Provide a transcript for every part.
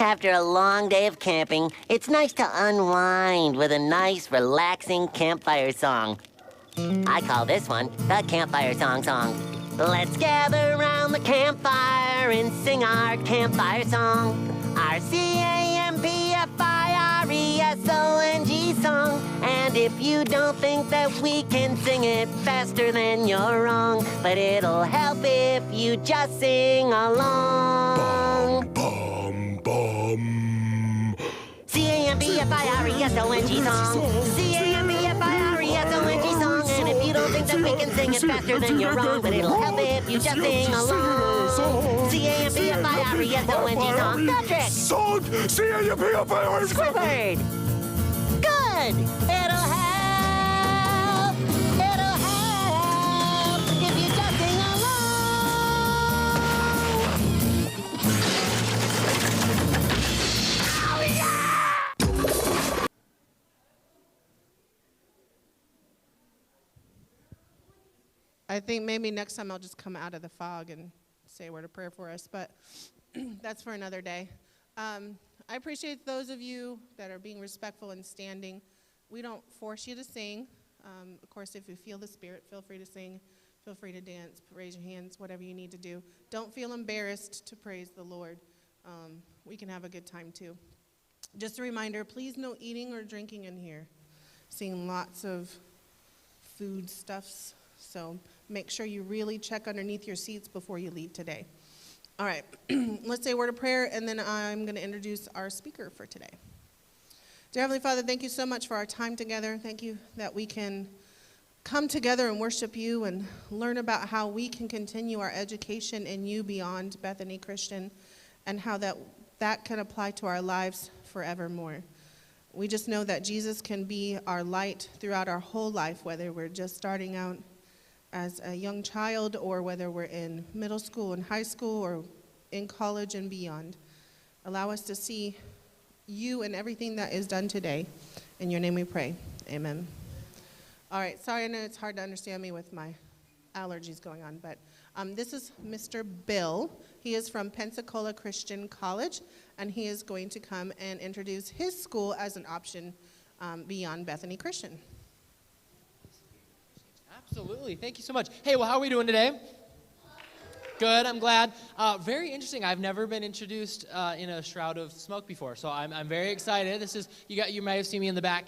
After a long day of camping, it's nice to unwind with a nice, relaxing campfire song. I call this one the Campfire Song. Let's gather around the campfire and sing our campfire song. Our CAMPFIRESONG song. And if you don't think that we can sing it faster, then you're wrong. But it'll help if you just sing along. Bum, bum. CAMPFIRESONG song. CAMPFIRESONG song. And if you don't think that we can sing it faster, then you're wrong. But it'll help if you just sing along. CAMPFIRESONG song. Patrick. Song. CAMPFIRESONG. Squidward. Good. It'll help. It'll help if you just sing along. I think maybe next time I'll just come out of the fog and say a word of prayer for us, but that's for another day. I appreciate those of you that are being respectful and standing. We don't force you to sing. Of course, if you feel the Spirit, feel free to sing, feel free to dance, raise your hands, whatever you need to do. Don't feel embarrassed to praise the Lord. We can have a good time too. Just a reminder, please no eating or drinking in here. Seeing lots of foodstuffs, so make sure you really check underneath your seats before you leave today. All right, let's say a word of prayer, and then I'm going to introduce our speaker for today. Dear Heavenly Father, thank you so much for our time together. Thank you that we can come together and worship you and learn about how we can continue our education in you beyond Bethany Christian and how that can apply to our lives forevermore. We just know that Jesus can be our light throughout our whole life, whether we're just starting out as a young child or whether we're in middle school and high school or in college and beyond. Allow us to see you and everything that is done today. In your name we pray. Amen. All right, sorry, I know it's hard to understand me with my allergies going on, but this is Mr. Bill. He is from Pensacola Christian College, and he is going to come and introduce his school as an option beyond Bethany Christian. Absolutely. Thank you so much. Hey, well, how are we doing today? Good, I'm glad. Very interesting. I've never been introduced in a shroud of smoke before, so I'm very excited. This is you may have seen me in the back,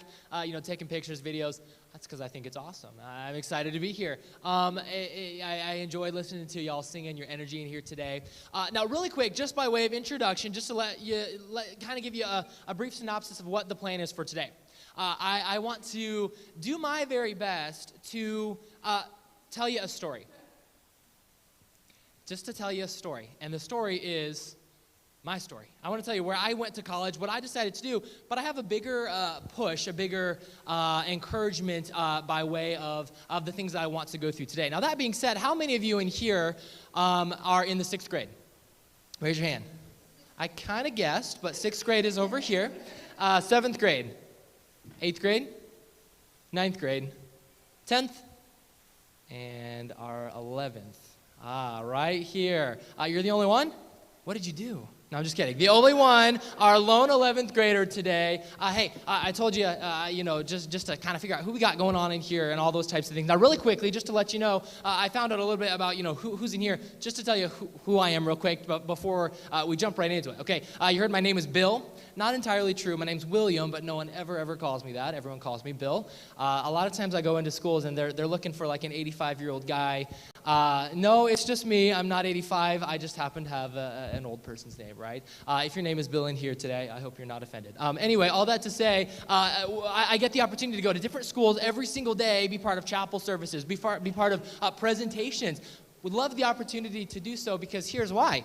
taking pictures, videos. That's because I think it's awesome. I'm excited to be here. I enjoyed listening to y'all singing, your energy in here today. Now, really quick, just by way of introduction, just to kind of give you a brief synopsis of what the plan is for today. I want to do my very best to tell you a story. Just to tell you a story. And the story is my story. I want to tell you where I went to college, what I decided to do, but I have a bigger push, a bigger encouragement by way of the things that I want to go through today. Now, that being said, how many of you in here are in the 6th grade? Raise your hand. I kind of guessed, but 6th grade is over here. 7th grade. 8th grade, 9th grade, 10th, and our 11th. Right here. You're the only one? What did you do? No, I'm just kidding. The only one, our lone 11th grader today. Hey, I told you, just to kind of figure out who we got going on in here and all those types of things. Now, really quickly, just to let you know, I found out a little bit about, who's in here, just to tell you who I am real quick, but before we jump right into it. Okay, you heard my name is Bill. Not entirely true. My name's William, but no one ever calls me that. Everyone calls me Bill. A lot of times I go into schools and they're looking for like an 85-year-old guy. No, it's just me. I'm not 85. I just happen to have an old person's name, right? If your name is Bill in here today, I hope you're not offended. Anyway, all that to say, I get the opportunity to go to different schools every single day, be part of chapel services, be part of presentations. Would love the opportunity to do so because here's why.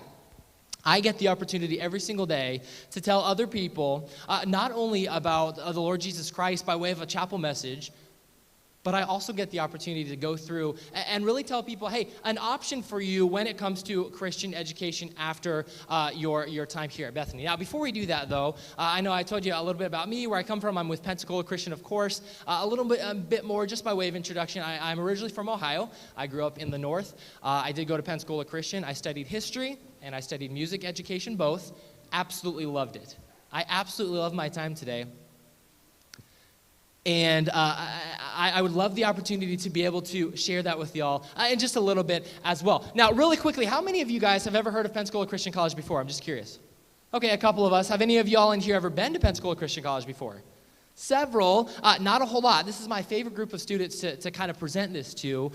I get the opportunity every single day to tell other people not only about the Lord Jesus Christ by way of a chapel message, but I also get the opportunity to go through and really tell people, hey, an option for you when it comes to Christian education after your time here at Bethany. Now, before we do that, though, I know I told you a little bit about me, where I come from. I'm with Pensacola Christian, of course. A bit more just by way of introduction. I'm originally from Ohio. I grew up in the north. I did go to Pensacola Christian. I studied history, and I studied music education, both, absolutely loved it. I absolutely loved my time today. And I would love the opportunity to be able to share that with y'all in just a little bit as well. Now, really quickly, how many of you guys have ever heard of Pensacola Christian College before? I'm just curious. Okay, a couple of us. Have any of y'all in here ever been to Pensacola Christian College before? Several, not a whole lot. This is my favorite group of students to kind of present this to.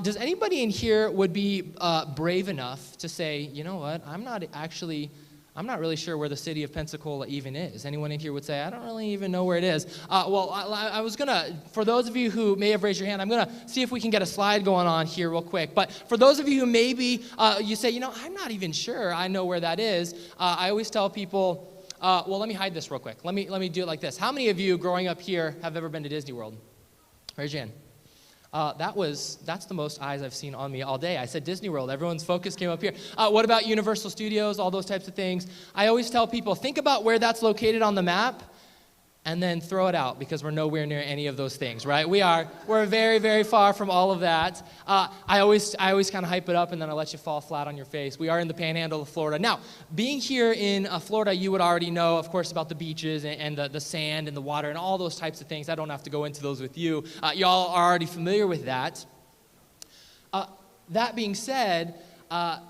Does anybody in here would be brave enough to say, you know what, I'm not really sure where the city of Pensacola even is. Anyone in here would say, I don't really even know where it is. Well, I was going to, for those of you who may have raised your hand, I'm going to see if we can get a slide going on here real quick. But for those of you who maybe, you say, you know, I'm not even sure I know where that is, I always tell people, well, let me hide this real quick. Let me do it like this. How many of you growing up here have ever been to Disney World? Raise your hand. That's the most eyes I've seen on me all day. I said Disney World. Everyone's focus came up here. What about Universal Studios, all those types of things? I always tell people, think about where that's located on the map, and then throw it out, because we're nowhere near any of those things, right? We're very, very far from all of that. I always kind of hype it up, and then I let you fall flat on your face. We are in the panhandle of Florida. Now, being here in Florida, you would already know, of course, about the beaches and the sand and the water and all those types of things. I don't have to go into those with you. Y'all are already familiar with that. That being said, I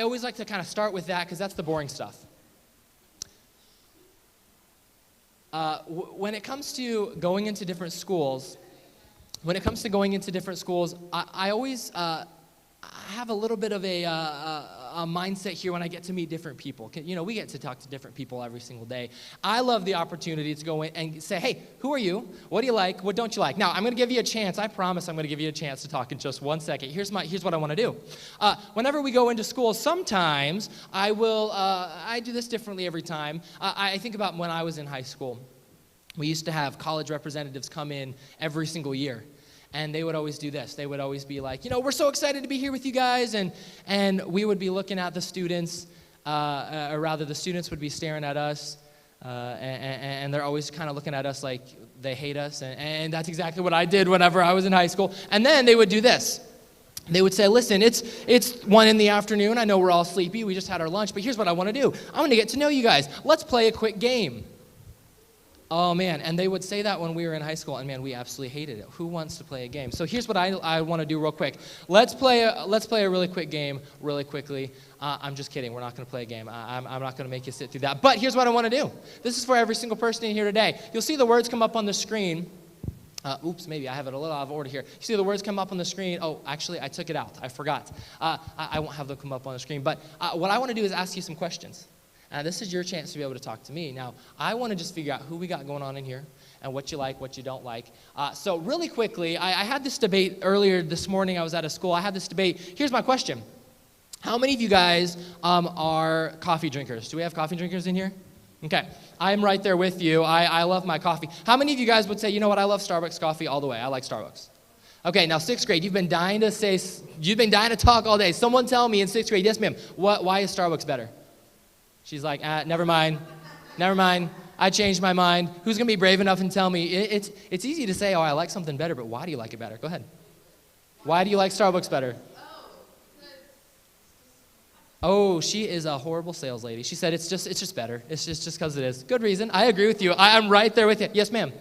always like to kind of start with that, because that's the boring stuff. When it comes to going into different schools, I always have a little bit of a mindset here when I get to meet different people. You know, we get to talk to different people every single day. I love the opportunity to go in and say, hey, who are you? What do you like? What don't you like? Now, I'm going to give you a chance. I promise I'm going to give you a chance to talk in just 1 second. Here's what I want to do. Whenever we go into school, sometimes I do this differently every time. I think about when I was in high school. We used to have college representatives come in every single year. And they would always do this. They would always be like, you know, we're so excited to be here with you guys. And we would be looking at the students, or rather the students would be staring at us. And they're always kind of looking at us like they hate us. And that's exactly what I did whenever I was in high school. And then they would do this. They would say, listen, it's 1 in the afternoon. I know we're all sleepy. We just had our lunch. But here's what I want to do. I want to get to know you guys. Let's play a quick game. Oh, man, and they would say that when we were in high school, and, man, we absolutely hated it. Who wants to play a game? So here's what I want to do real quick. Let's play a really quick game really quickly. I'm just kidding. We're not going to play a game. I'm not going to make you sit through that. But here's what I want to do. This is for every single person in here today. You'll see the words come up on the screen. Oops, maybe I have it a little out of order here. You see the words come up on the screen. Oh, actually, I took it out. I forgot. I won't have them come up on the screen. But what I want to do is ask you some questions. This is your chance to be able to talk to me. Now, I want to just figure out who we got going on in here and what you like, what you don't like. So really quickly, I had this debate earlier this morning. I was at a school. I had this debate. Here's my question. How many of you guys are coffee drinkers? Do we have coffee drinkers in here? Okay. I'm right there with you. I love my coffee. How many of you guys would say, you know what, I love Starbucks coffee all the way. I like Starbucks. Okay, now 6th grade, you've been dying to talk all day. Someone tell me in 6th grade, yes, ma'am, why is Starbucks better? She's like, never mind. I changed my mind. Who's going to be brave enough and tell me? It's easy to say, oh, I like something better, but why do you like it better? Go ahead. Why do you like Starbucks better? Oh, she is a horrible sales lady. She said it's just better. It's just because it is. Good reason. I agree with you. I'm right there with you. Yes, ma'am.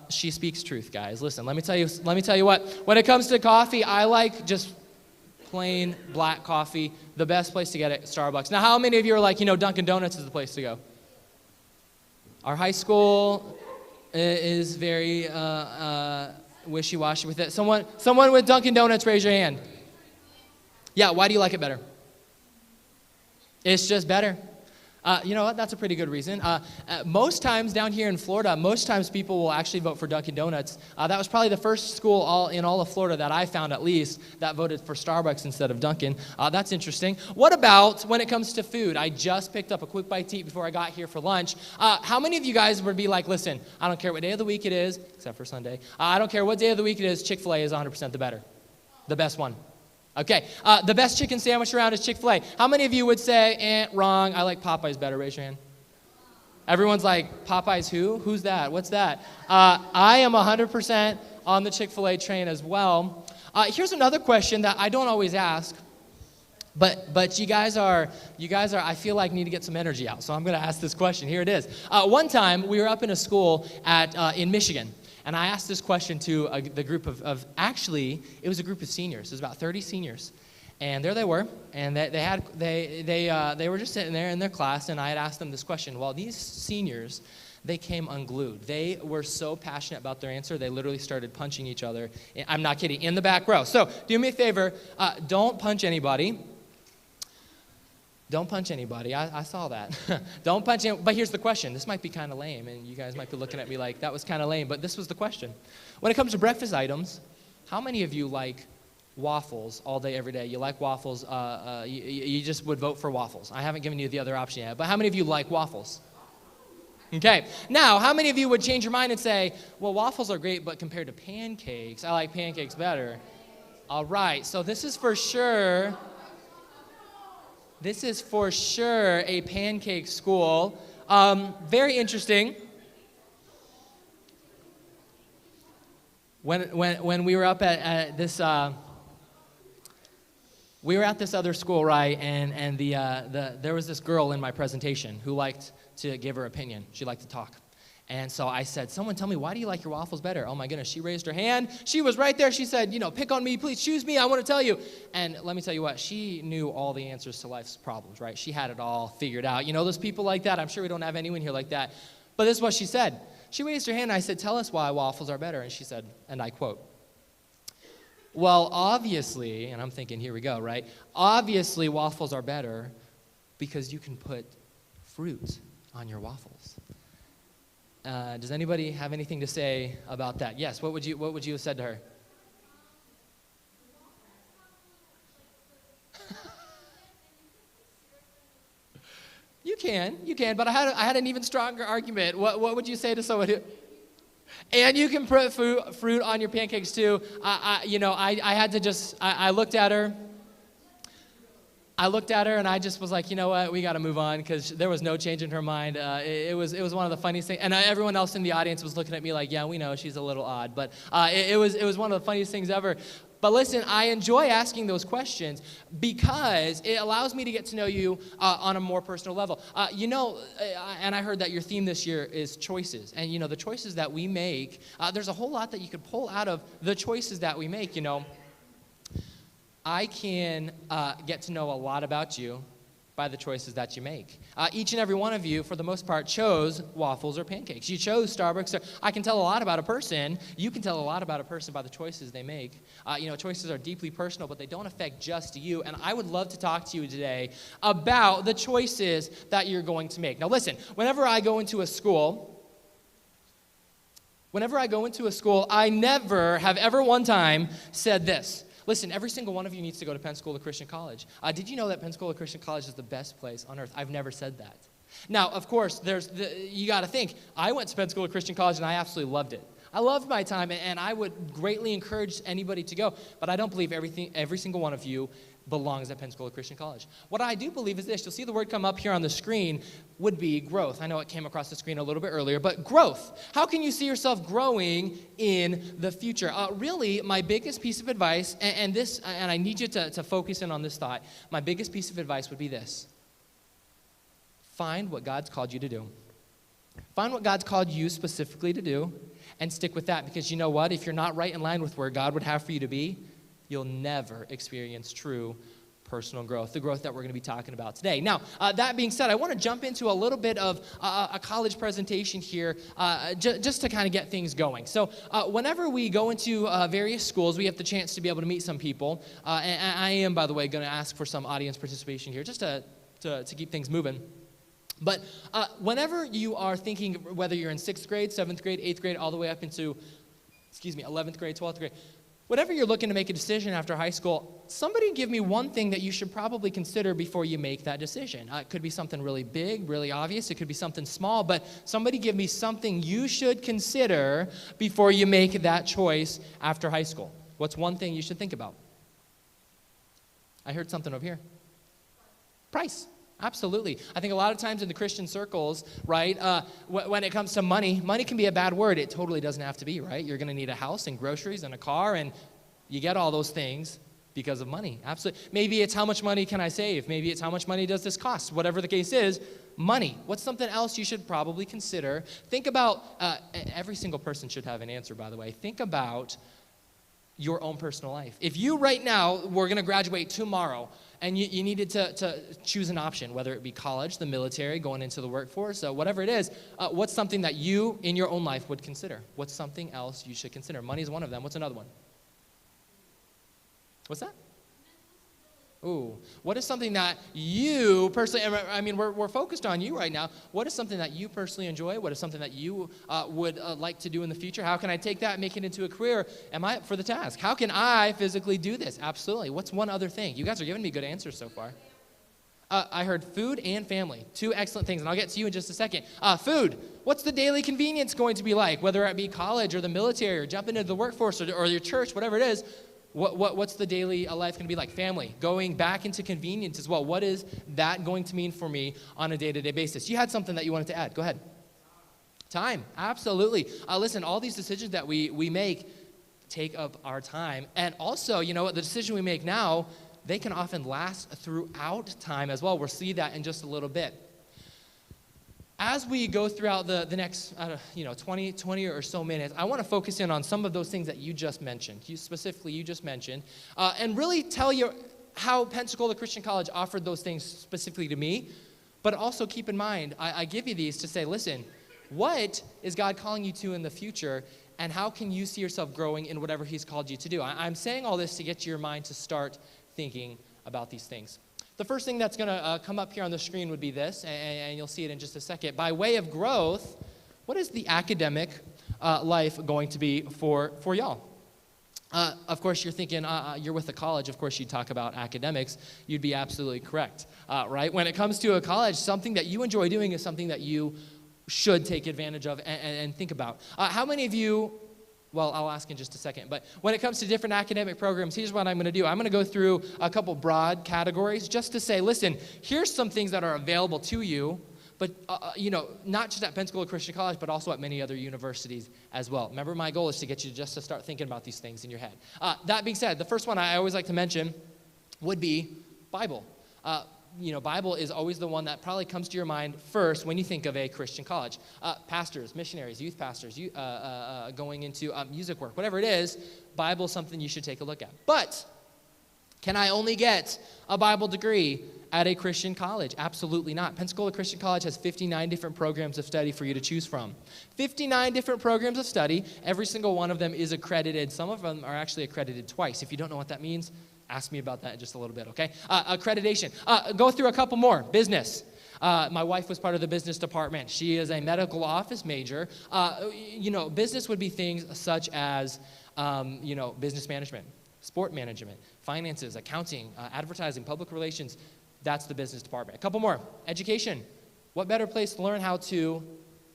She speaks truth, guys. Listen, let me tell you what. When it comes to coffee, I like just plain black coffee. The best place to get it, Starbucks. Now, how many of you are like, you know, Dunkin' Donuts is the place to go? Our high school is very wishy-washy with it. Someone with Dunkin' Donuts, raise your hand. Yeah, why do you like it better? It's just better. You know what? That's a pretty good reason. Most times down here in Florida, most times people will actually vote for Dunkin' Donuts. That was probably the first school in all of Florida that I found, at least, that voted for Starbucks instead of Dunkin'. That's interesting. What about when it comes to food? I just picked up a quick bite to eat before I got here for lunch. How many of you guys would be like, listen, I don't care what day of the week it is, except for Sunday. I don't care what day of the week it is, Chick-fil-A is 100% the best one. Okay, the best chicken sandwich around is Chick-fil-A. How many of you would say, wrong, I like Popeyes better? Raise your hand. Everyone's like, Popeyes who? Who's that? What's that? I am 100% on the Chick-fil-A train as well. Here's another question that I don't always ask, but you guys are, I feel like need to get some energy out. So I'm going to ask this question. Here it is. One time we were up in a school in Michigan, and I asked this question to the group of actually, it was a group of seniors. It was about 30 seniors. And there they were, and they were just sitting there in their class, and I had asked them this question. Well, these seniors, they came unglued. They were so passionate about their answer, they literally started punching each other. I'm not kidding, in the back row. So do me a favor, don't punch anybody. Don't punch anybody. I saw that. Don't punch anybody. But here's the question. This might be kind of lame, and you guys might be looking at me like, that was kind of lame, but this was the question. When it comes to breakfast items, how many of you like waffles all day, every day? You like waffles, you just would vote for waffles. I haven't given you the other option yet, but how many of you like waffles? Okay, now, how many of you would change your mind and say, well, waffles are great, but compared to pancakes, I like pancakes better? All right, so this is for sure a pancake school. Very interesting. When we were up at this, we were at this other school, right? And there was this girl in my presentation who liked to give her opinion. She liked to talk. And so I said, someone tell me, why do you like your waffles better? Oh my goodness, she raised her hand. She was right there. She said, pick on me, please choose me. I want to tell you. And let me tell you what, she knew all the answers to life's problems, right? She had it all figured out. Those people like that. I'm sure we don't have anyone here like that. But this is what she said. She raised her hand, and I said, tell us why waffles are better. And she said, and I quote, well, obviously, and I'm thinking, here we go, right? Obviously, waffles are better because you can put fruit on your waffles. Does anybody have anything to say about that? Yes, what would you have said to her? You can, but I had an even stronger argument. What would you say to someone who... And you can put fruit on your pancakes too. I had to just, I looked at her. And I just was like, you know what, we got to move on, because there was no change in her mind. It was one of the funniest things. And everyone else in the audience was looking at me like, yeah, we know she's a little odd. But it was one of the funniest things ever. But listen, I enjoy asking those questions because it allows me to get to know you on a more personal level. And I heard that your theme this year is choices. And, the choices that we make, there's a whole lot that you could pull out of the choices that we make, I can get to know a lot about you by the choices that you make. Each and every one of you, for the most part, chose waffles or pancakes. You chose Starbucks. I can tell a lot about a person. You can tell a lot about a person by the choices they make. Choices are deeply personal, but they don't affect just you. And I would love to talk to you today about the choices that you're going to make. Now listen, whenever I go into a school, I never have ever one time said this. Listen, every single one of you needs to go to Pensacola Christian College. Did you know that Pensacola Christian College is the best place on earth? I've never said that. Now, of course, you got to think, I went to Pensacola Christian College and I absolutely loved it. I loved my time, and I would greatly encourage anybody to go, but I don't believe every single one of you belongs at Pensacola Christian College. What I do believe is this. You'll see the word come up here on the screen, would be growth. I know it came across the screen a little bit earlier, but growth. How can you see yourself growing in the future? Really, my biggest piece of advice, and I need you to focus in on this thought. My biggest piece of advice would be this. Find what God's called you to do. Find what God's called you specifically to do, and stick with that, because you know what? If you're not right in line with where God would have for you to be, you'll never experience true personal growth, the growth that we're going to be talking about today. Now, that being said, I want to jump into a little bit of a college presentation here just to kind of get things going. So whenever we go into various schools, we have the chance to be able to meet some people. And I am, by the way, going to ask for some audience participation here just to keep things moving. But whenever you are thinking, whether you're in 6th grade, 7th grade, 8th grade, all the way up into, 11th grade, 12th grade, whenever you're looking to make a decision after high school, somebody give me one thing that you should probably consider before you make that decision. It could be something really big, really obvious. It could be something small, but somebody give me something you should consider before you make that choice after high school. What's one thing you should think about? I heard something over here. Price. Absolutely. I think a lot of times in the Christian circles, right, when it comes to money can be a bad word. It totally doesn't have to be, right? You're going to need a house and groceries and a car, and You get all those things because of money. Absolutely. Maybe it's how much money can I save? Maybe it's how much money does this cost? Whatever the case is, money. What's something else you should probably consider? Think about, every single person should have an answer, by the way. Think about your own personal life. If you right now were going to graduate tomorrow and you needed to choose an option, whether it be college, the military, going into the workforce, whatever it is, what's something that you in your own life would consider? What's something else you should consider? Money is one of them. What's another one? What's that? Ooh, what is something that you personally, I mean, we're focused on you right now. What is something that you personally enjoy? What is something that you would like to do in the future? How can I take that and make it into a career? Am I up for the task? How can I physically do this? Absolutely. What's one other thing? You guys are giving me good answers so far. I heard food and family. Two excellent things, and I'll get to you in just a second. Food. What's the daily convenience going to be like? Whether it be college or the military or jumping into the workforce or your church, whatever it is. What's the daily life going to be like? Family, going back into convenience as well. What is that going to mean for me on a day-to-day basis? You had something that you wanted to add. Go ahead. Time, absolutely. Listen, all these decisions that we make take up our time. And also, you know what, the decision we make now, they can often last throughout time as well. We'll see that in just a little bit. As we go throughout the next 20 or so minutes, I want to focus in on some of those things that you just mentioned. You just mentioned, and really tell you how Pensacola Christian College offered those things specifically to me. But also keep in mind, I give you these to say, listen, what is God calling you to in the future, and how can you see yourself growing in whatever He's called you to do? I'm saying all this to get your mind to start thinking about these things. The first thing that's going to come up here on the screen would be this, and you'll see it in just a second. By way of growth, what is the academic life going to be for y'all? Of course, you're thinking, you're with a college, of course you'd talk about academics. You'd be absolutely correct, right? When it comes to a college, something that you enjoy doing is something that you should take advantage of and think about. How many of you... Well, I'll ask in just a second. But when it comes to different academic programs, here's what I'm going to do. I'm going to go through a couple broad categories just to say, listen, here's some things that are available to you, but, not just at Pensacola Christian College, but also at many other universities as well. Remember, my goal is to get you just to start thinking about these things in your head. That being said, the first one I always like to mention would be Bible. Bible is always the one that probably comes to your mind first when you think of a Christian college. Pastors, missionaries, youth pastors, going into music work, whatever it is, Bible is something you should take a look at. But can I only get a Bible degree at a Christian college? Absolutely not. Pensacola Christian College has 59 different programs of study for you to choose from. 59 different programs of study. Every single one of them is accredited. Some of them are actually accredited twice. If you don't know what that means, ask me about that in just a little bit, okay? Accreditation. Go through a couple more. Business. My wife was part of the business department. She is a medical office major. Business would be things such as, business management, sport management, finances, accounting, advertising, public relations. That's the business department. A couple more. Education. What better place to learn how to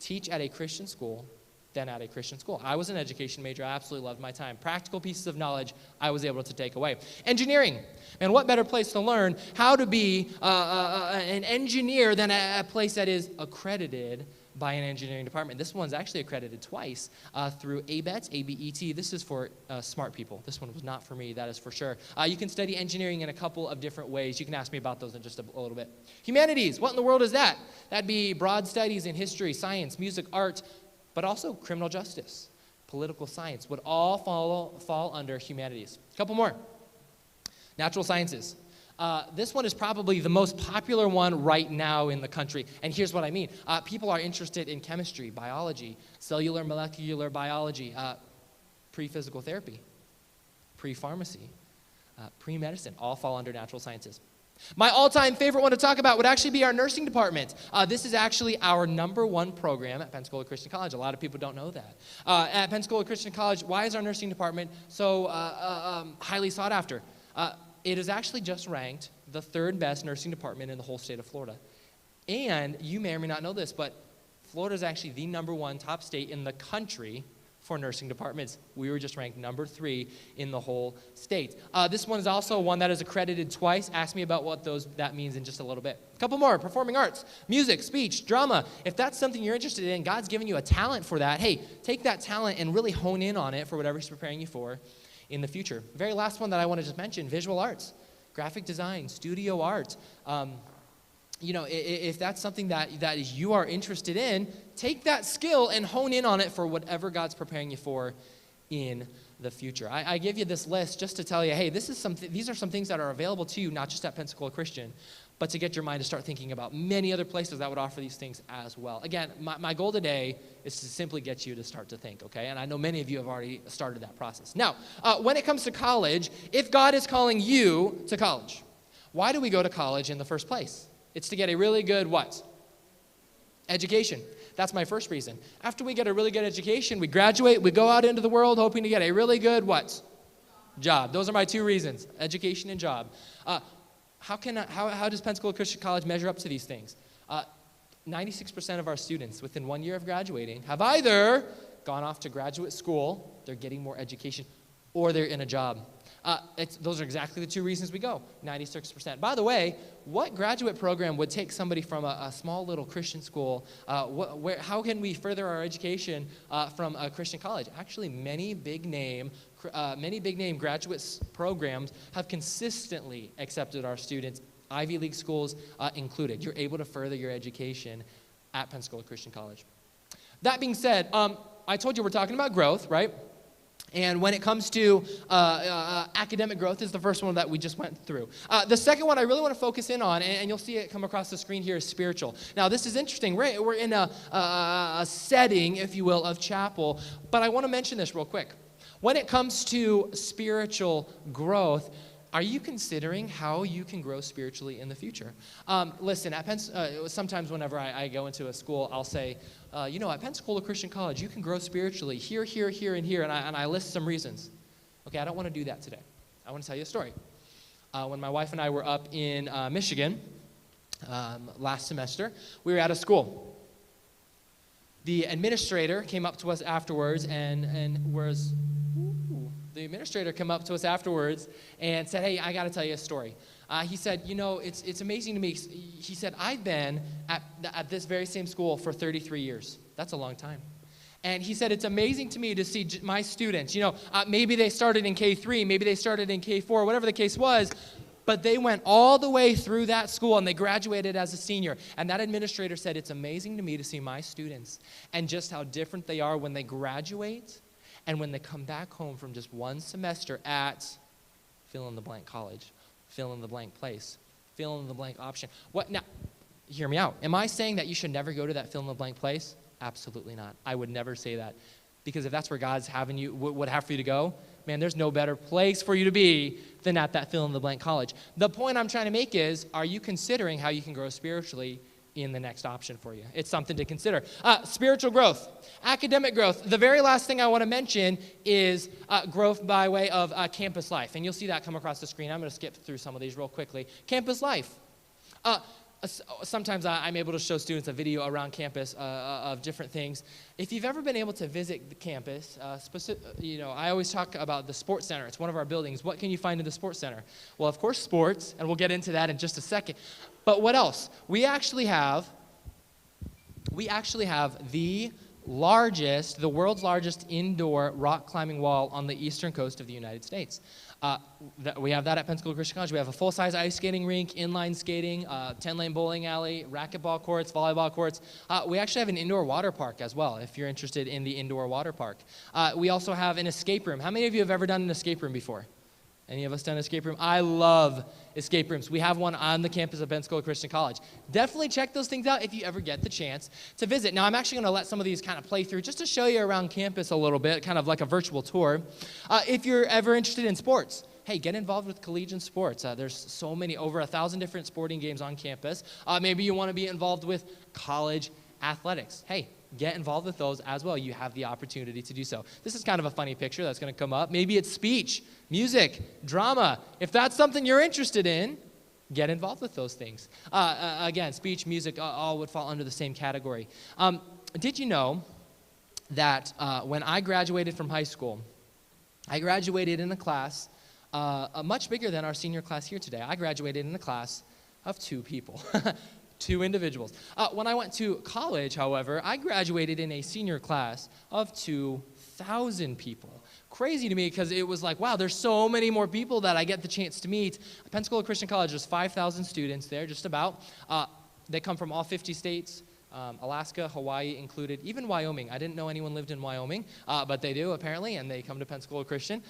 teach at a Christian school than at a Christian school? I was an education major. I absolutely loved my time. Practical pieces of knowledge I was able to take away. Engineering. And what better place to learn how to be an engineer than a place that is accredited by an engineering department? This one's actually accredited twice through ABET, A-B-E-T. This is for smart people. This one was not for me, that is for sure. You can study engineering in a couple of different ways. You can ask me about those in just a little bit. Humanities. What in the world is that? That'd be broad studies in history, science, music, art, but also criminal justice, political science would all fall under humanities. A couple more. Natural sciences. This one is probably the most popular one right now in the country, and here's what I mean. People are interested in chemistry, biology, cellular molecular biology, pre-physical therapy, pre-pharmacy, pre-medicine, all fall under natural sciences. My all-time favorite one to talk about would actually be our nursing department. This is actually our #1 program at Pensacola Christian College. A lot of people don't know that. At Pensacola Christian College, why is our nursing department so highly sought after? It is actually just ranked the 3rd best nursing department in the whole state of Florida. And you may or may not know this, but Florida is actually the #1 top state in the country for nursing departments. We were just ranked #3 in the whole state. This one is also one that is accredited twice. Ask me about what that means in just a little bit. A couple more. Performing arts, music, speech, drama. If that's something you're interested in, God's given you a talent for that. Hey, take that talent and really hone in on it for whatever He's preparing you for in the future. Very last one that I want to just mention, visual arts, graphic design, studio art. If that's something that you are interested in, take that skill and hone in on it for whatever God's preparing you for in the future. I give you this list just to tell you, hey, these are some things that are available to you, not just at Pensacola Christian, but to get your mind to start thinking about many other places that would offer these things as well. Again, my goal today is to simply get you to start to think, okay? And I know many of you have already started that process. Now, when it comes to college, if God is calling you to college, why do we go to college in the first place? It's to get a really good what? Education. That's my first reason. After we get a really good education, we graduate, we go out into the world hoping to get a really good what? Job. Those are my two reasons, education and job. How does Pensacola Christian College measure up to these things? 96% of our students within 1 year of graduating have either gone off to graduate school, they're getting more education, or they're in a job. Those are exactly the two reasons we go, 96%. By the way, what graduate program would take somebody from a small little Christian school? How can we further our education from a Christian college? Actually, many big name graduate programs have consistently accepted our students, Ivy League schools included. You're able to further your education at Pensacola Christian College. That being said, I told you we're talking about growth, right? And when it comes to academic growth is the first one that we just went through. The second one I really want to focus in on, and you'll see it come across the screen here, is spiritual. Now, this is interesting. We're in a setting, if you will, of chapel, but I want to mention this real quick. When it comes to spiritual growth, are you considering how you can grow spiritually in the future? Listen, at sometimes whenever I go into a school, I'll say, at Pensacola Christian College, you can grow spiritually here, here, here, and here, and I list some reasons. Okay, I don't want to do that today. I want to tell you a story. When my wife and I were up in Michigan last semester, we were at a school. The administrator came up to us afterwards the administrator came up to us afterwards and said, hey, I got to tell you a story. He said, it's amazing to me. He said, I've been at this very same school for 33 years. That's a long time. And he said, it's amazing to me to see my students. Maybe they started in K3, maybe they started in K4, whatever the case was, but they went all the way through that school and they graduated as a senior. And that administrator said, it's amazing to me to see my students and just how different they are when they graduate and when they come back home from just one semester at fill-in-the-blank college, fill-in-the-blank place, fill-in-the-blank option. What? Now, hear me out. Am I saying that you should never go to that fill-in-the-blank place? Absolutely not. I would never say that. Because if that's where God's having you, would have for you to go, man, there's no better place for you to be than at that fill-in-the-blank college. The point I'm trying to make is, are you considering how you can grow spiritually in the next option for you? It's something to consider. Spiritual growth, academic growth. The very last thing I want to mention is growth by way of campus life. And you'll see that come across the screen. I'm going to skip through some of these real quickly. Campus life. Sometimes I'm able to show students a video around campus of different things. If you've ever been able to visit the campus, I always talk about the sports center. It's one of our buildings. What can you find in the sports center? Well, of course, sports, and we'll get into that in just a second. But what else? We actually have the world's largest indoor rock climbing wall on the eastern coast of the United States. We have that at Pensacola Christian College. We have a full-size ice skating rink, inline skating, 10-lane bowling alley, racquetball courts, volleyball courts. We actually have an indoor water park as well, if you're interested in the indoor water park. We also have an escape room. How many of you have ever done an escape room before? Any of us done an escape room? I love escape rooms. We have one on the campus of Pensacola Christian College. Definitely check those things out if you ever get the chance to visit. Now, I'm actually going to let some of these kind of play through just to show you around campus a little bit, kind of like a virtual tour. If you're ever interested in sports, hey, get involved with collegiate sports. There's so many, over 1,000 different sporting games on campus. Maybe you want to be involved with college athletics. Hey, get involved with those as well. You have the opportunity to do so. This is kind of a funny picture that's going to come up. Maybe it's speech, music, drama. If that's something you're interested in, get involved with those things. Again, speech, music, all would fall under the same category. Did you know that when I graduated from high school, I graduated in a class much bigger than our senior class here today. I graduated in a class of 2 people. 2 individuals. When I went to college, however, I graduated in a senior class of 2 100,000 people. Crazy to me because it was like, wow, there's so many more people that I get the chance to meet. Pensacola Christian College, there's 5,000 students there, just about. They come from all 50 states. Alaska, Hawaii included, even Wyoming. I didn't know anyone lived in Wyoming, but they do apparently, and they come to Pensacola Christian.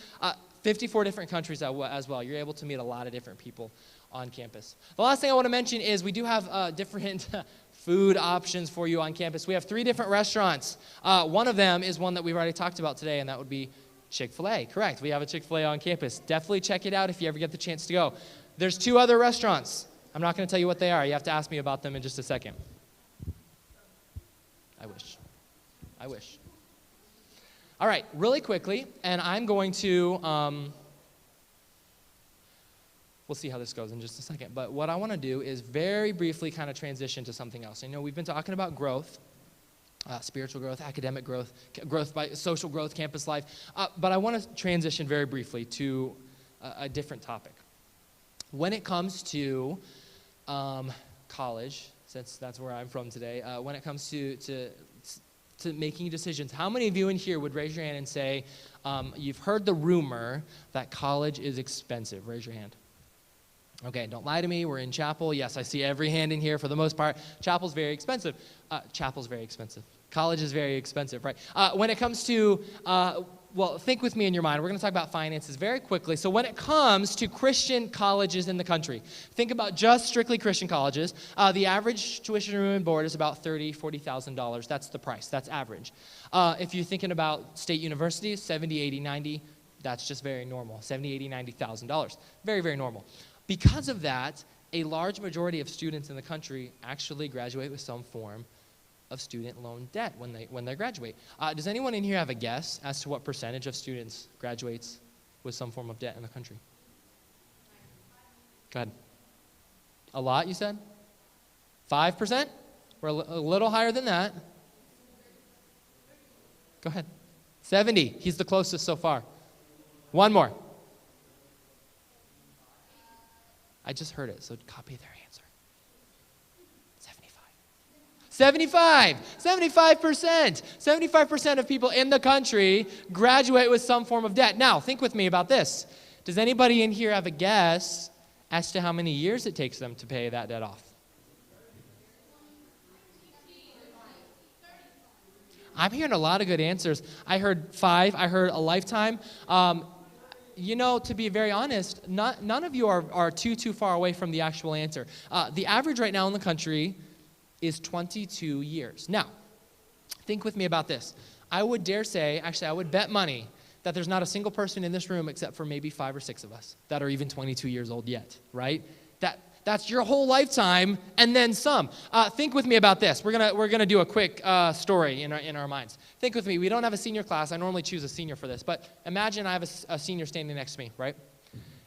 54 different countries as well. You're able to meet a lot of different people on campus. The last thing I want to mention is we do have different food options for you on campus. We have 3 different restaurants. One of them is one that we've already talked about today, and that would be Chick-fil-A. Correct. We have a Chick-fil-A on campus. Definitely check it out if you ever get the chance to go. There's 2 other restaurants. I'm not going to tell you what they are. You have to ask me about them in just a second. I wish. All right, really quickly, and I'm going to, we'll see how this goes in just a second, but what I want to do is very briefly kind of transition to something else. I know we've been talking about growth, spiritual growth, academic growth, growth by social growth, campus life, but I want to transition very briefly to a different topic. When it comes to college, since that's where I'm from today, when it comes to making decisions, how many of you in here would raise your hand and say, you've heard the rumor that college is expensive? Raise your hand. Okay, don't lie to me. We're in chapel. Yes, I see every hand in here for the most part. Chapel's very expensive. Chapel's very expensive. College is very expensive, right? When it comes to well, think with me in your mind. We're going to talk about finances very quickly. So when it comes to Christian colleges in the country, think about just strictly Christian colleges. The average tuition, room, and board is about $30,000, $40,000. That's the price. That's average. If you're thinking about state universities, 70, 80, 90, that's just very normal. 70, 80, $90,000. Very, very normal. Because of that, a large majority of students in the country actually graduate with some form of student loan debt when they graduate. Does anyone in here have a guess as to what percentage of students graduates with some form of debt in the country? Go ahead. A lot, you said? 5%? We're a little higher than that. Go ahead. 70. He's the closest so far. One more. I just heard it, so copy their answer. 75%. 75% of people in the country graduate with some form of debt. Now, think with me about this. Does anybody in here have a guess as to how many years it takes them to pay that debt off? I'm hearing a lot of good answers. I heard 5. I heard a lifetime. You know, to be very honest, none of you are too far away from the actual answer. The average right now in the country is 22 years. Now, think with me about this. I would dare say, actually, I would bet money that there's not a single person in this room except for maybe 5 or 6 of us that are even 22 years old yet, right? That's your whole lifetime and then some. Think with me about this. We're gonna do a quick story in our minds. Think with me. We don't have a senior class. I normally choose a senior for this, but imagine I have a senior standing next to me, right?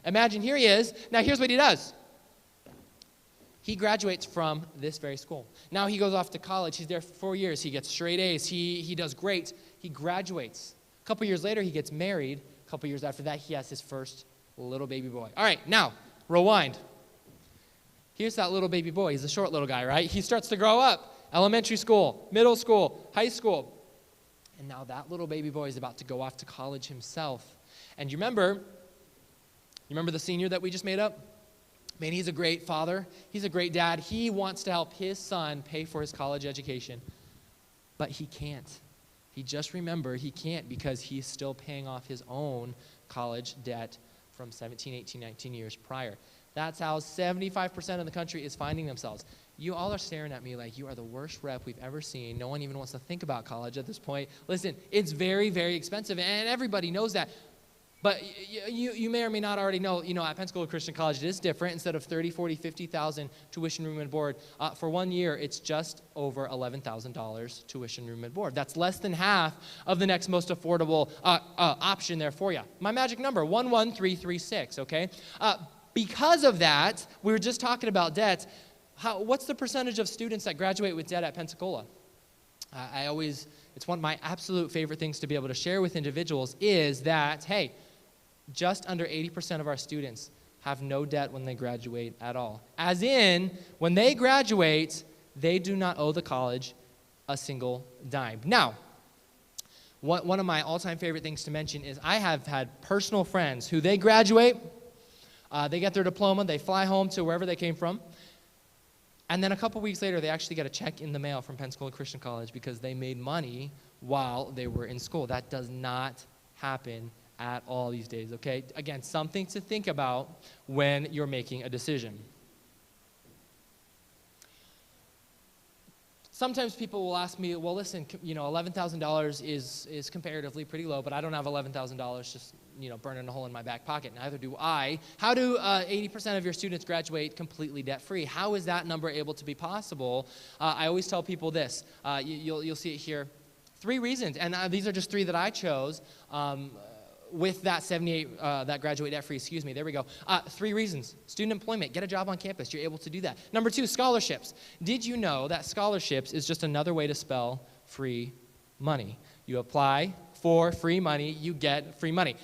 Imagine here he is. Now here's what he does. He graduates from this very school. Now he goes off to college. He's there for 4 years. He gets straight A's. He does great. He graduates. A couple years later, he gets married. A couple years after that, he has his first little baby boy. All right, now, rewind. Here's that little baby boy. He's a short little guy, right? He starts to grow up. Elementary school, middle school, high school. And now that little baby boy is about to go off to college himself. And you remember the senior that we just made up? Man, he's a great father. He's a great dad. He wants to help his son pay for his college education. But he can't. He can't because he's still paying off his own college debt from 17, 18, 19 years prior. That's how 75% of the country is finding themselves. You all are staring at me like you are the worst rep we've ever seen. No one even wants to think about college at this point. Listen, it's very, very expensive, and everybody knows that. But you may or may not already know, at Pensacola Christian College, it is different. Instead of $30,000, $40,000, $50,000 tuition, room, and board, for 1 year, it's just over $11,000 tuition, room, and board. That's less than half of the next most affordable option there for you. My magic number, 11336, okay? Because of that, we were just talking about debt. What's the percentage of students that graduate with debt at Pensacola? It's one of my absolute favorite things to be able to share with individuals is that, hey, just under 80% of our students have no debt when they graduate at all. As in, when they graduate, they do not owe the college a single dime. Now, One of my all-time favorite things to mention is I have had personal friends who they graduate, they get their diploma, they fly home to wherever they came from, and then a couple weeks later, they actually get a check in the mail from Pensacola Christian College because they made money while they were in school. That does not happen at all these days, okay? Again, something to think about when you're making a decision. Sometimes people will ask me, well, listen, $11,000 is comparatively pretty low, but I don't have $11,000 just, burning a hole in my back pocket. Neither do I. How do 80% of your students graduate completely debt-free? How is that number able to be possible? I always tell people this. You'll see it here. 3 reasons, and these are just 3 that I chose. With that 78, that graduate debt-free, there we go. 3 reasons. Student employment, get a job on campus, you're able to do that. Number 2, scholarships. Did you know that scholarships is just another way to spell free money? You apply for free money, you get free money.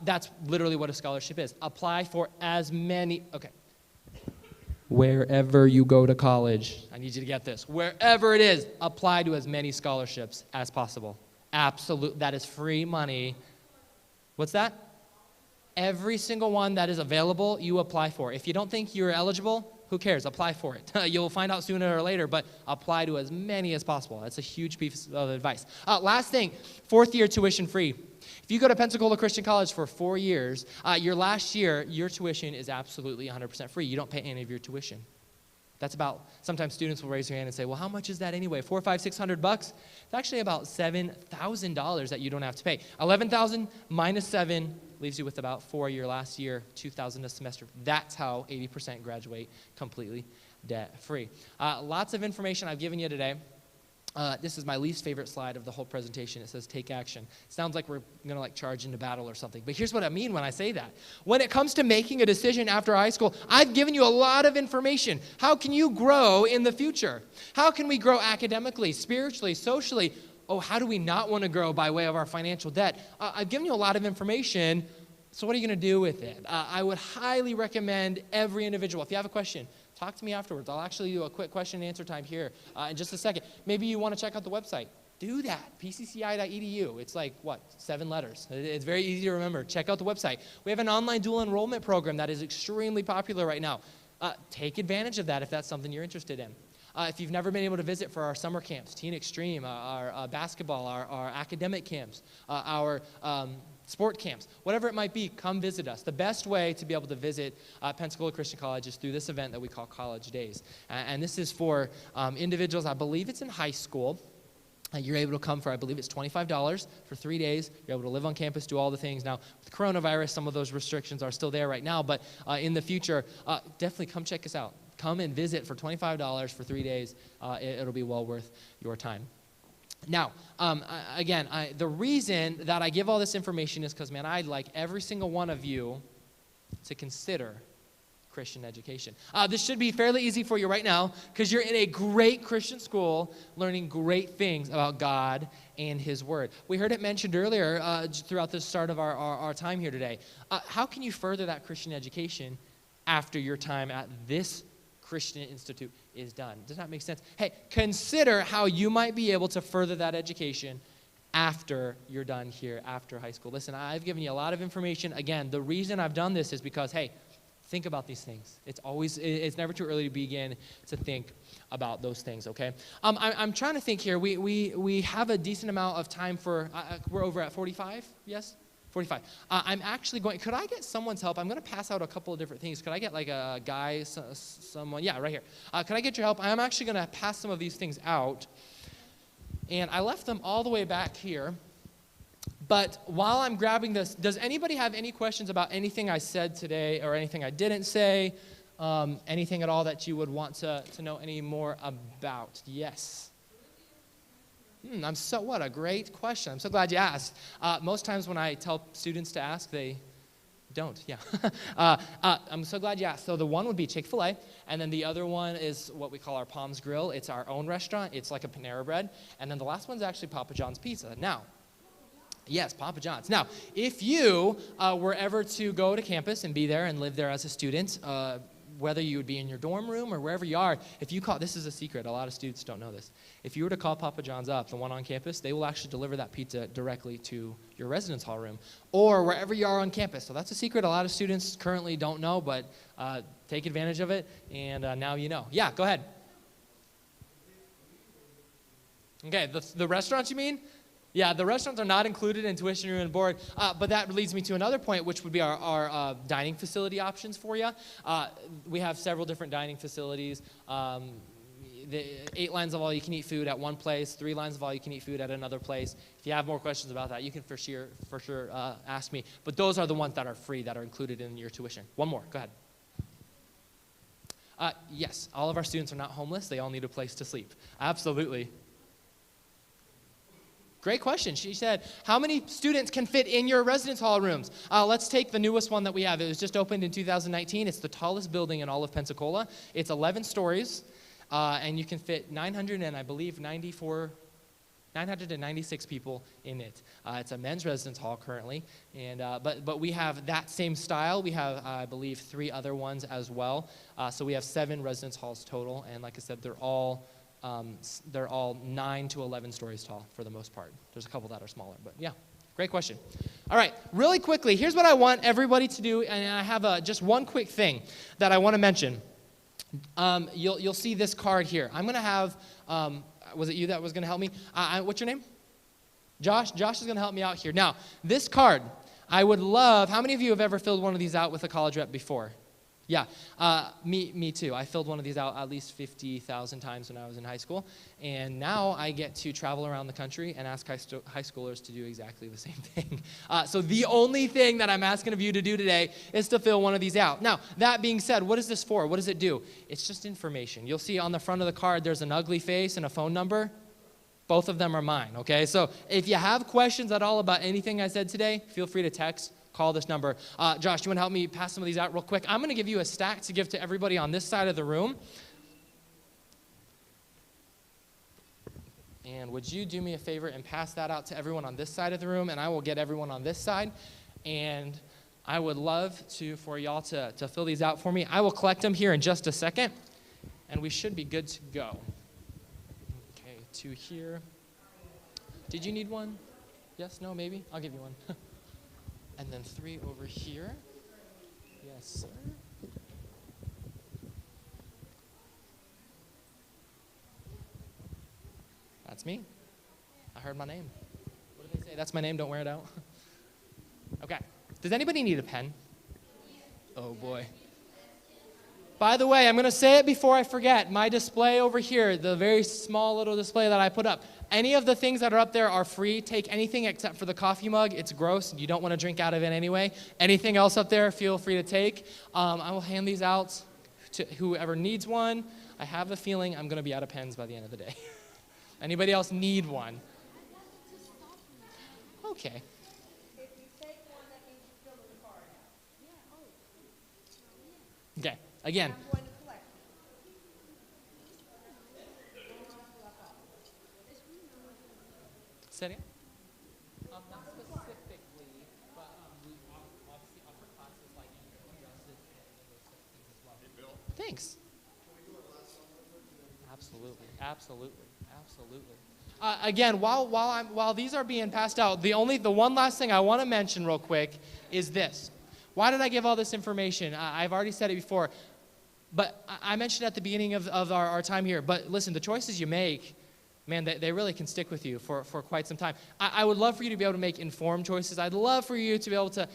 That's literally what a scholarship is. Apply for as many, okay. Wherever you go to college, I need you to get this. Wherever it is, apply to as many scholarships as possible. Absolute, that is free money. What's that? Every single one that is available, you apply for. If you don't think you're eligible, who cares? Apply for it. You'll find out sooner or later, but apply to as many as possible. That's a huge piece of advice. Last thing, 4th year tuition free. If you go to Pensacola Christian College for 4 years, your last year, your tuition is absolutely 100% free. You don't pay any of your tuition. That's about, sometimes students will raise their hand and say, well, how much is that anyway? $400, $500, $600? It's actually about $7,000 that you don't have to pay. $11,000 minus 7 leaves you with about 4 your last year, $2,000 a semester. That's how 80% graduate completely debt-free. Lots of information I've given you today. This is my least favorite slide of the whole presentation. It says take action. Sounds like we're going to charge into battle or something. But here's what I mean when I say that. When it comes to making a decision after high school, I've given you a lot of information. How can you grow in the future? How can we grow academically, spiritually, socially? Oh, how do we not want to grow by way of our financial debt? I've given you a lot of information. So what are you going to do with it? I would highly recommend every individual. If you have a question, talk to me afterwards. I'll actually do a quick question and answer time here in just a second. Maybe you want to check out the website. Do that, pcci.edu. It's 7 letters. It's very easy to remember. Check out the website. We have an online dual enrollment program that is extremely popular right now. Take advantage of that if that's something you're interested in. If you've never been able to visit for our summer camps, Teen Extreme, our basketball, our academic camps, our sport camps, whatever it might be, come visit us. The best way to be able to visit Pensacola Christian College is through this event that we call College Days. And this is for individuals, I believe it's in high school. You're able to come for, I believe it's $25 for 3 days. You're able to live on campus, do all the things. Now, with coronavirus, some of those restrictions are still there right now, but in the future, definitely come check us out. Come and visit for $25 for 3 days. It'll be well worth your time. Now, again, the reason that I give all this information is because, man, I'd like every single one of you to consider Christian education. This should be fairly easy for you right now because you're in a great Christian school learning great things about God and His Word. We heard it mentioned earlier throughout the start of our time here today. How can you further that Christian education after your time at this Christian Institute is done? Does that make sense? Hey, consider how you might be able to further that education after you're done here, after high school. Listen, I've given you a lot of information. Again, the reason I've done this is because, hey, think about these things. It's never too early to begin to think about those things, okay? I'm trying to think here. We have a decent amount of time for, we're over at 45, yes? 45. I'm actually going, could I get someone's help? I'm going to pass out a couple of different things. Could I get like a guy, someone? Yeah, right here. Could I get your help? I'm actually going to pass some of these things out. And I left them all the way back here. But while I'm grabbing this, does anybody have any questions about anything I said today or anything I didn't say? Anything at all that you would want to know any more about? Yes. What a great question. I'm so glad you asked. Most times when I tell students to ask, they don't. Yeah. I'm so glad you asked. So the one would be Chick-fil-A, and then the other one is what we call our Palms Grill. It's our own restaurant. It's like a Panera Bread. And then the last one's actually Papa John's Pizza. Now, yes, Papa John's. Now, if you were ever to go to campus and be there and live there as a student, whether you would be in your dorm room or wherever you are, if you call, this is a secret, a lot of students don't know this. If you were to call Papa John's up, the one on campus, they will actually deliver that pizza directly to your residence hall room or wherever you are on campus. So that's a secret a lot of students currently don't know, but take advantage of it, and now you know. Yeah, go ahead. Okay, the restaurants you mean? Yeah, the restaurants are not included in tuition, room, and board, but that leads me to another point, which would be our dining facility options for you. We have several different dining facilities. The 8 lines of all-you-can-eat food at one place, 3 lines of all-you-can-eat food at another place. If you have more questions about that, you can for sure ask me. But those are the ones that are free, that are included in your tuition. One more, go ahead. Yes, all of our students are not homeless. They all need a place to sleep. Absolutely. Great question. She said, how many students can fit in your residence hall rooms? Let's take the newest one that we have. It was just opened in 2019. It's the tallest building in all of Pensacola. It's 11 stories, and you can fit 996 people in it. It's a men's residence hall currently, and but we have that same style. We have, I believe, 3 other ones as well. So we have 7 residence halls total, and like I said, they're all 9 to 11 stories tall for the most part. There's a couple that are smaller, but yeah, great question. All right, really quickly, here's what I want everybody to do, and I have just one quick thing that I want to mention. You'll see this card here. I'm going to have, was it you that was going to help me? What's your name? Josh? Josh is going to help me out here. Now, this card, I would love, how many of you have ever filled one of these out with a college rep before? Yeah, me too. I filled one of these out at least 50,000 times when I was in high school, and now I get to travel around the country and ask high schoolers to do exactly the same thing. So the only thing that I'm asking of you to do today is to fill one of these out. Now, that being said, what is this for? What does it do? It's just information. You'll see on the front of the card there's an ugly face and a phone number. Both of them are mine, okay? So if you have questions at all about anything I said today, feel free to text. Call this number. Josh, you want to help me pass some of these out real quick? I'm going to give you a stack to give to everybody on this side of the room. And would you do me a favor and pass that out to everyone on this side of the room, and I will get everyone on this side. And I would love for y'all to fill these out for me. I will collect them here in just a second, and we should be good to go. Okay, 2 here. Did you need one? Yes, no, maybe? I'll give you one. And then 3 over here. Yes, sir. That's me. I heard my name. What did they say? That's my name, don't wear it out. Okay. Does anybody need a pen? Oh, boy. By the way, I'm going to say it before I forget. My display over here, the very small little display that I put up, any of the things that are up there are free. Take anything except for the coffee mug. It's gross. You don't want to drink out of it anyway. Anything else up there, feel free to take. I will hand these out to whoever needs one. I have a feeling I'm going to be out of pens by the end of the day. Anybody else need one? Okay. If you take one, that means you fill the card out. Okay. Again. I'm going to collect them. Say it again? Not specifically, but we obviously offer classes like justice and those things as well. Thanks. Absolutely. Again, while these are being passed out, the one last thing I want to mention real quick is this. Why did I give all this information? I've already said it before, but I mentioned at the beginning of our time here. But listen, the choices you make, man, they really can stick with you for quite some time. I would love for you to be able to make informed choices. I'd love for you to be able to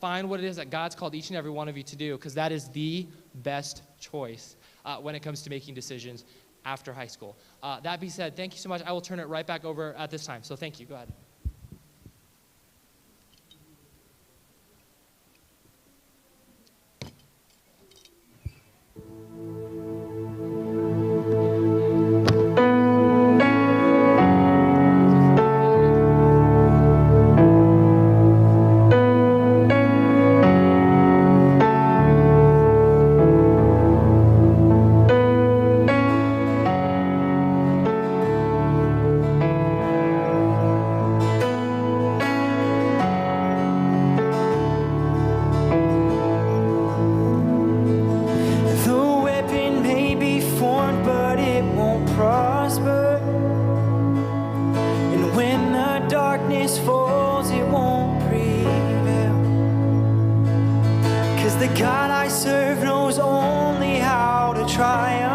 find what it is that God's called each and every one of you to do, because that is the best choice when it comes to making decisions after high school. That being said, thank you so much. I will turn it right back over at this time. So thank you. Go ahead. God I serve knows only how to triumph.